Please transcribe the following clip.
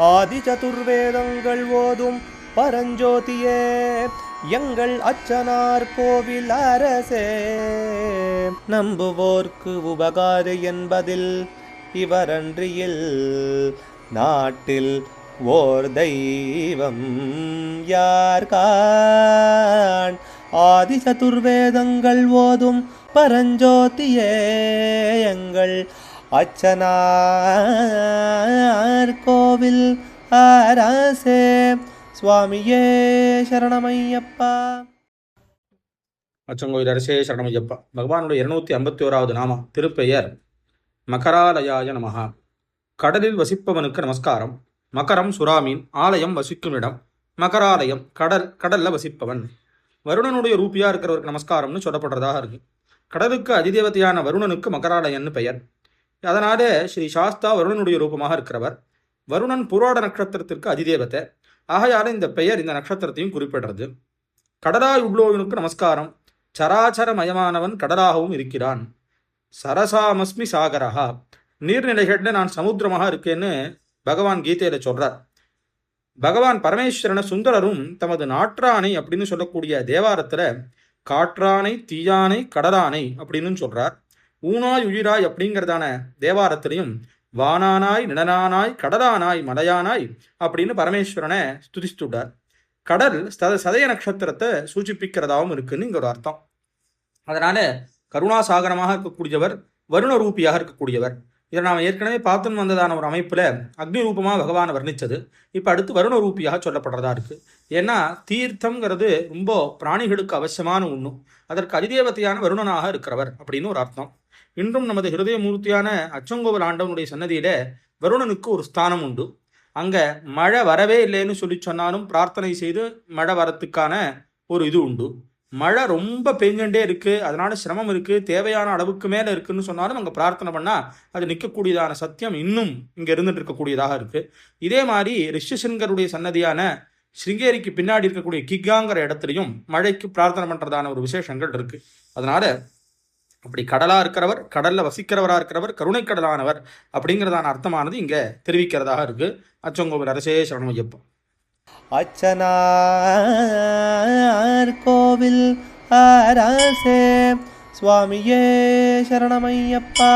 ஆதி சதுர்வேதங்கள் ஓதும் பரஞ்சோதியே எங்கள் அச்சனார் கோவில் அரசே. நம்புவோர்க்கு உபகாரி என்பதில் இவரன்றியில் நாட்டில் ஓர் தெய்வம் யார்கான். ஆதி சதுர்வேதங்கள் ஓதும் பரஞ்சோதியே எங்கள் அச்சனார் கோவில் அரசே. சுவாமியே சரணமையப்பா. அச்சங்கோயில் அரசே சரணமையப்பா. பகவானுடைய 251வது நாமம் திருப்பெயர் மகராலயாய நமஹா. கடலில் வசிப்பவனுக்கு நமஸ்காரம். மகரம் சுறாமீன், ஆலயம் வசிக்கும் இடம். மகராலயம் கடல்ல வசிப்பவன். வருணனுடைய ரூபியா இருக்கிறவருக்கு நமஸ்காரம்னு சொல்லப்படுறதாக இருக்கு. கடலுக்கு அதிதேவதையான வருணனுக்கு மகராலயன்னு பெயர். அதனால ஸ்ரீ சாஸ்தா வருணனுடைய ரூபமாக இருக்கிறவர். வருணன் புராட நட்சத்திரத்திற்கு அதிதேவத்தை. ஆகையால இந்த பெயர் இந்த நட்சத்திரத்தையும் குறிப்பிடுறது. கடலாய் உள்ளோனுக்கு நமஸ்காரம். சராச்சரமயமானவன் கடலாகவும் இருக்கிறான். சரசாமஸ்மி சாகரஹா, நீர்நிலைகள்ல நான் சமுத்திரமாக இருக்கேன்னு பகவான் கீதையில சொல்றார். பகவான் பரமேஸ்வரன சுந்தரரும் தமது நாற்றானை அப்படின்னு சொல்லக்கூடிய தேவாரத்துல காற்றானை, தீயானை, கடலானை அப்படின்னு சொல்றார். ஊனாய் உயிராய் அப்படிங்கிறதான தேவாரத்திலையும் வானானாய், நிலனானாய், கடலானாய், மலையானாய் அப்படின்னு பரமேஸ்வரனை ஸ்துதிச்சுட்டார். கடல் சதய நட்சத்திரத்தை சூச்சிப்பிக்கிறதாகவும் இருக்குன்னு இங்க ஒரு அர்த்தம். அதனால கருணாசாகரமாக இருக்கக்கூடியவர், வருண ரூபியாக இருக்கக்கூடியவர். இதை நாம் ஏற்கனவே பார்த்துன்னு வந்ததான ஒரு அமைப்புல அக்னி ரூபமாக பகவானை வர்ணிச்சது. இப்ப அடுத்து வருண ரூபியாக சொல்லப்படுறதா இருக்கு. ஏன்னா தீர்த்தம்ங்கிறது ரொம்ப பிராணிகளுக்கு அவசியமான ஒண்ணு. அதற்கு அதிதேவத்தையான வருணனாக இருக்கிறவர் அப்படின்னு ஒரு அர்த்தம். இன்றும் நமது ஹிருதயமூர்த்தியான அச்சங்கோவில் ஆண்டவனுடைய சன்னதியில வருணனுக்கு ஒரு ஸ்தானம் உண்டு. அங்க மழை வரவே இல்லைன்னு சொல்லி சொன்னாலும் பிரார்த்தனை செய்து மழை வரத்துக்கான ஒரு இது உண்டு. மழை ரொம்ப பெஞ்சுட்டே இருக்கு, அதனால சிரமம் இருக்கு, தேவையான அளவுக்கு மேல இருக்குன்னு சொன்னாலும் அங்க பிரார்த்தனை பண்ணா அது நிற்கக்கூடியதான சத்தியம் இன்னும் இங்க இருந்துட்டு இருக்கக்கூடியதாக இருக்கு. இதே மாதிரி ரிஷிசங்கருடைய சன்னதியான ஸ்ருங்கேரிக்கு பின்னாடி இருக்கக்கூடிய கிக்காங்கிற இடத்துலையும் மழைக்கு பிரார்த்தனை பண்றதான ஒரு விசேஷங்கள் இருக்கு. அதனால அப்படி கடலா இருக்கிறவர், கடல்ல வசிக்கிறவரா இருக்கிறவர், கருணை கடலானவர் அப்படிங்கிறதான அர்த்தமானது இங்க தெரிவிக்கிறதாக இருக்கு. அச்சங்கோவில் அரசே சரணமையப்பா. அச்சனார் கோவில் அரசே. சுவாமியே சரணமையப்பா.